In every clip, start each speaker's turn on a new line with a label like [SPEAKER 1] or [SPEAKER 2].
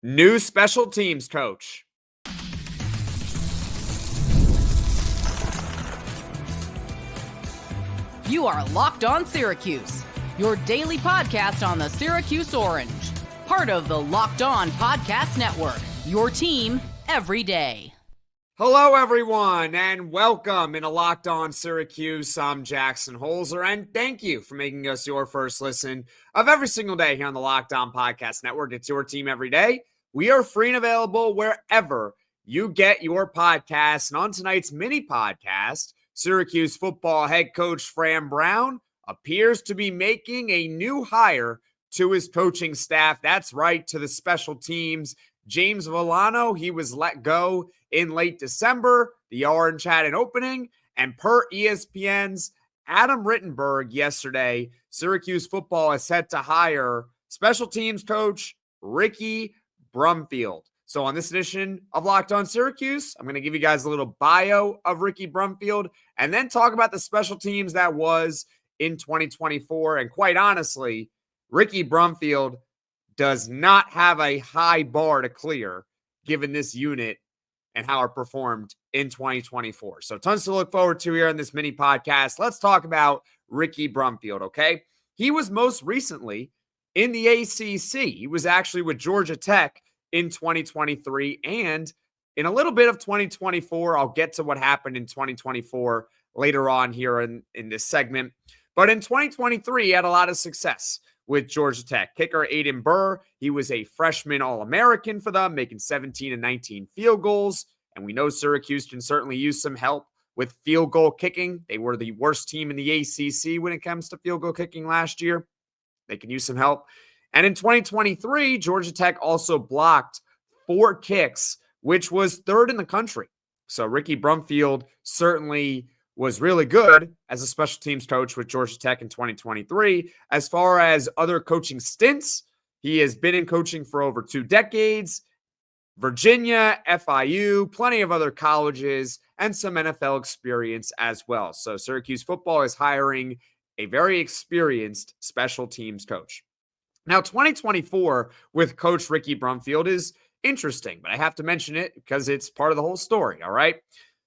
[SPEAKER 1] New special teams coach.
[SPEAKER 2] You are Locked On Syracuse, your daily podcast on the Syracuse Orange. Part of the Locked On Podcast Network, your team every day.
[SPEAKER 1] Hello, everyone, and welcome into Locked On Syracuse. I'm Jackson Holzer, and thank you for making us your first listen of every single day here on the Locked On Podcast Network. It's your team every day. We are free and available wherever you get your podcasts. And on tonight's mini podcast, Syracuse football head coach Fran Brown appears to be making a new hire to his coaching staff. That's right, to the special teams. James Vollono, he was let go in late December. The Orange had an opening, and per ESPN's Adam Rittenberg yesterday, Syracuse football is set to hire special teams coach Ricky Brumfield. So on this edition of Locked On Syracuse, I'm going to give you guys a little bio of Ricky Brumfield and then talk about the special teams that was in 2024. And quite honestly, Ricky Brumfield does not have a high bar to clear given this unit and how it performed in 2024. So tons to look forward to here on this mini podcast. Let's talk about Ricky Brumfield, okay? He was most recently in the ACC. He was actually with Georgia Tech in 2023 and in a little bit of 2024. I'll get to what happened in 2024 later on here in this segment. But in 2023, he had a lot of success with Georgia Tech. Kicker Aiden Burr, he was a freshman All-American for them, making 17 and 19 field goals. And we know Syracuse can certainly use some help with field goal kicking. They were the worst team in the ACC when it comes to field goal kicking last year. They can use some help. And in 2023, Georgia Tech also blocked 4 kicks, which was third in the country. So Ricky Brumfield certainly was really good as a special teams coach with Georgia Tech in 2023. As far as other coaching stints, he has been in coaching for over 2 decades. Virginia, FIU, plenty of other colleges, and some NFL experience as well. So Syracuse football is hiring a very experienced special teams coach. Now, 2024 with Coach Ricky Brumfield is interesting, but I have to mention it because it's part of the whole story, all right?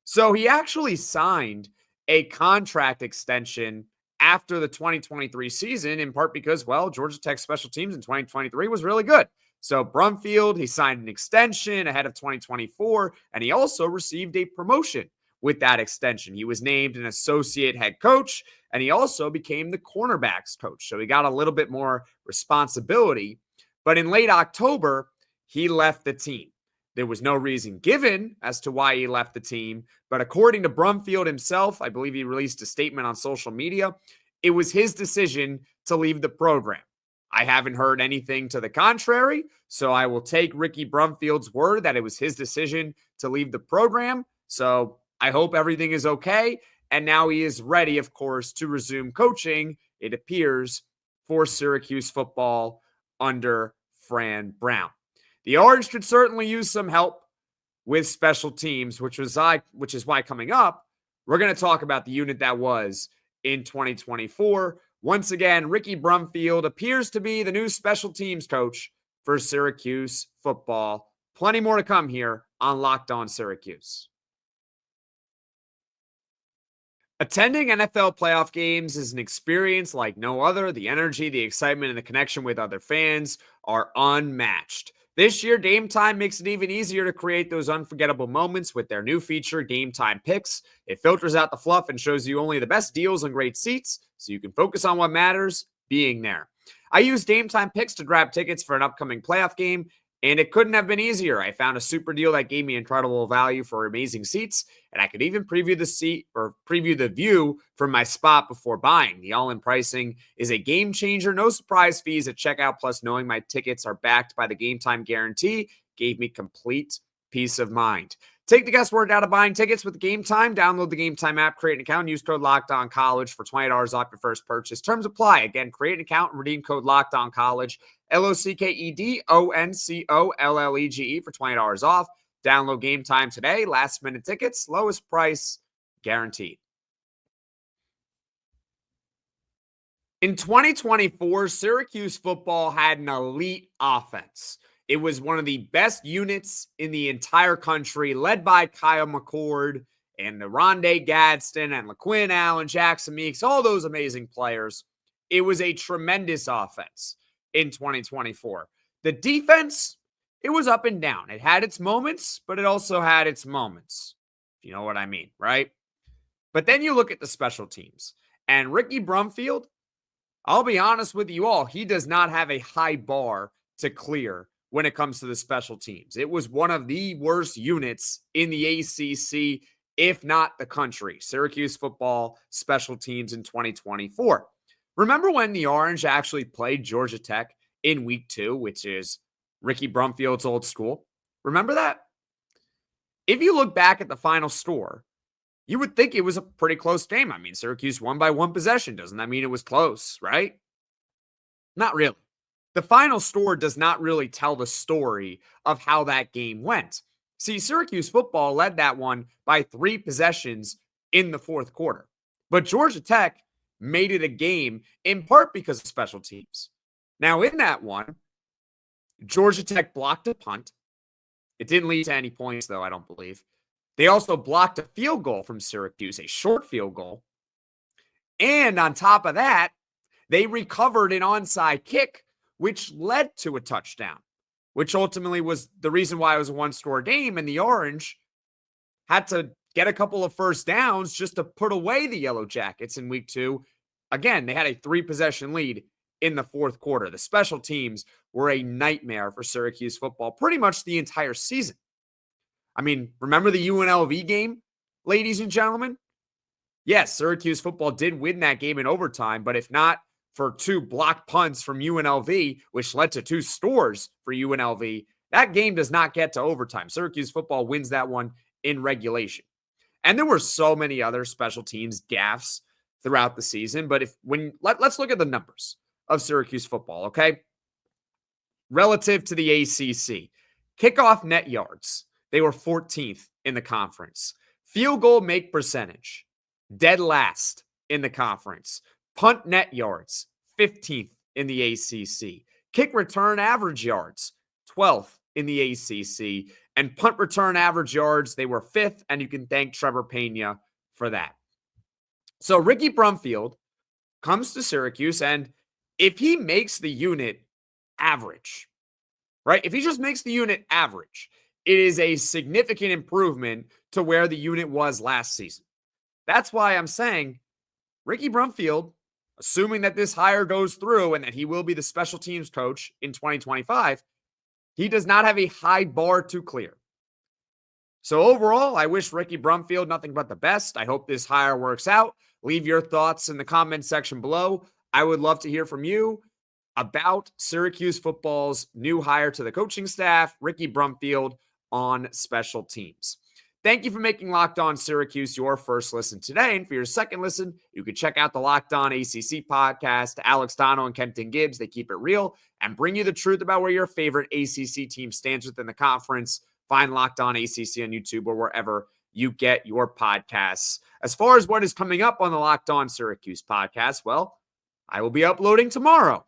[SPEAKER 1] So he actually signed a contract extension after the 2023 season, in part because, well, Georgia Tech special teams in 2023 was really good. So Brumfield, he signed an extension ahead of 2024, and he also received a promotion with that extension. He was named an associate head coach, and he also became the cornerbacks coach. So he got a little bit more responsibility. But in late October, he left the team. There was no reason given as to why he left the team. But according to Brumfield himself, I believe he released a statement on social media, it was his decision to leave the program. I haven't heard anything to the contrary, so I will take Ricky Brumfield's word that it was his decision to leave the program. So I hope everything is okay. And now he is ready, of course, to resume coaching, it appears, for Syracuse football under Fran Brown. The Orange could certainly use some help with special teams, which is why coming up, we're going to talk about the unit that was in 2024. Once again, Ricky Brumfield appears to be the new special teams coach for Syracuse football. Plenty more to come here on Locked On Syracuse. Attending NFL playoff games is an experience like no other. The energy, the excitement, and the connection with other fans are unmatched. This year, Game Time makes it even easier to create those unforgettable moments with their new feature, Game Time Picks. It filters out the fluff and shows you only the best deals and great seats so you can focus on what matters, being there. I used Game Time Picks to grab tickets for an upcoming playoff game, and it couldn't have been easier. I found a super deal that gave me incredible value for amazing seats, and I could even preview the view from my spot before buying. The all-in pricing is a game changer. No surprise fees at checkout, plus knowing my tickets are backed by the Game Time guarantee gave me complete peace of mind. Take the guesswork out of buying tickets with Game Time. Download the Game Time app, create an account, use code LOCKEDONCollege for $20 off your first purchase. Terms apply. Again, create an account and redeem code LOCKEDONCollege, LOCKEDONCOLLEGE for $20 off. Download Game Time today. Last minute tickets, lowest price guaranteed. In 2024, Syracuse football had an elite offense. It was one of the best units in the entire country, led by Kyle McCord and Rondé Gadsden and LaQuinn Allen, Jackson Meeks, all those amazing players. It was a tremendous offense in 2024. The defense, it was up and down. It had its moments, but it also had its moments. If you know what I mean, right? But then you look at the special teams. And Ricky Brumfield, I'll be honest with you all, he does not have a high bar to clear when it comes to the special teams. It was one of the worst units in the ACC, if not the country. Syracuse football special teams in 2024. Remember when the Orange actually played Georgia Tech in week 2, which is Ricky Brumfield's old school? Remember that? If you look back at the final score, you would think it was a pretty close game. I mean, Syracuse won by 1 possession. Doesn't that mean it was close, right? Not really. The final score does not really tell the story of how that game went. See, Syracuse football led that one by 3 possessions in the fourth quarter. But Georgia Tech made it a game in part because of special teams. Now, in that one, Georgia Tech blocked a punt. It didn't lead to any points, though, I don't believe. They also blocked a field goal from Syracuse, a short field goal. And on top of that, they recovered an onside kick, which led to a touchdown, which ultimately was the reason why it was a 1-score game. And the Orange had to get a couple of first downs just to put away the Yellow Jackets in week 2. Again, they had a 3-possession lead in the fourth quarter. The special teams were a nightmare for Syracuse football pretty much the entire season. I mean, remember the UNLV game, ladies and gentlemen? Yes, Syracuse football did win that game in overtime, but if not for 2 blocked punts from UNLV, which led to 2 scores for UNLV, that game does not get to overtime. Syracuse football wins that one in regulation. And there were so many other special teams gaffes throughout the season, but let's look at the numbers of Syracuse football, okay? Relative to the ACC, kickoff net yards, they were 14th in the conference. Field goal make percentage, dead last in the conference. Punt net yards, 15th in the ACC. Kick return average yards, 12th in the ACC. And punt return average yards, they were 5th, and you can thank Trevor Pena for that. So Ricky Brumfield comes to Syracuse, and if he makes the unit average, right? If he just makes the unit average, it is a significant improvement to where the unit was last season. That's why I'm saying Ricky Brumfield, assuming that this hire goes through and that he will be the special teams coach in 2025, he does not have a high bar to clear. So overall, I wish Ricky Brumfield nothing but the best. I hope this hire works out. Leave your thoughts in the comment section below. I would love to hear from you about Syracuse football's new hire to the coaching staff, Ricky Brumfield, on special teams. Thank you for making Locked On Syracuse your first listen today. And for your second listen, you can check out the Locked On ACC podcast. Alex Dono and Kenton Gibbs, they keep it real and bring you the truth about where your favorite ACC team stands within the conference. Find Locked On ACC on YouTube or wherever you get your podcasts. As far as what is coming up on the Locked On Syracuse podcast, well, I will be uploading tomorrow.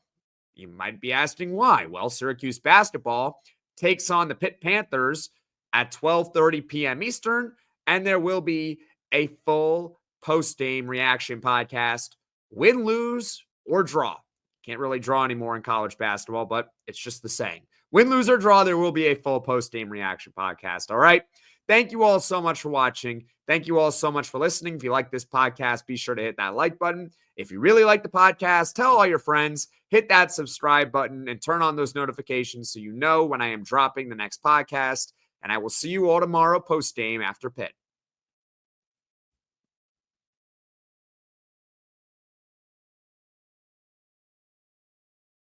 [SPEAKER 1] You might be asking why. Well, Syracuse basketball takes on the Pitt Panthers at 12:30 p.m. Eastern, and there will be a full post-game reaction podcast, win, lose, or draw. Can't really draw anymore in college basketball, but it's just the saying. Win, lose, or draw, there will be a full post-game reaction podcast, all right? Thank you all so much for watching. Thank you all so much for listening. If you like this podcast, be sure to hit that like button. If you really like the podcast, tell all your friends, hit that subscribe button, and turn on those notifications so you know when I am dropping the next podcast. And I will see you all tomorrow post-game after Pitt.